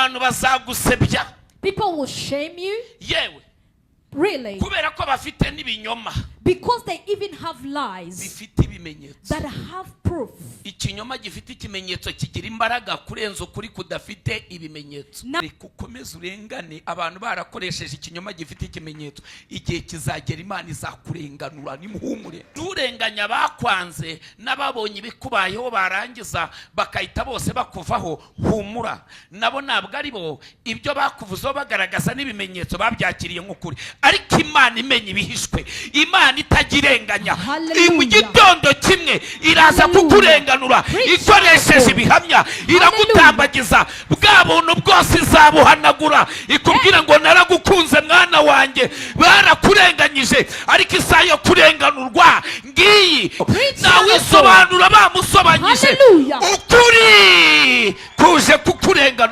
abantu bazagusebya. People will shame you. Yewe. Really? Kubera ko bafite n'ibinyoma. Because they even have lies Bifite ibimenyetso. that have proof. Ikinyoma gifite ikimenyetso kigira imbaraga kurenza ukuri kudafite ibimenyetso. Kukomeza urengane abantu barakoresheje ikinyoma gifite ikimenyetso. Igihe kizagera Imana izakurenganura nimuhumure. Nurenganya bakwanze n'ababonye ibikubayeho barangiza bakahita bose bakuvaho, humura. Nabo ntabwo ari bo, ibyo bakuvuzeho bagaragaza n'ibimenyetso babyakiriye nk'ukuri. Ariko Imana imenya ibihishwe, Imana itagirenganya. Mu gitondo kimwe iraza kukurenganura ikoresheje ibihamya, iragutambagiza bwa buntu bwose izabuhanagura, ikubwira ngo naragukunze mwana wanjye, barakurenganyije ariko isaha yo kurenganurwa ngiyi. Nawe isobanura bamusobanyije ukuri kuje kukurenganura.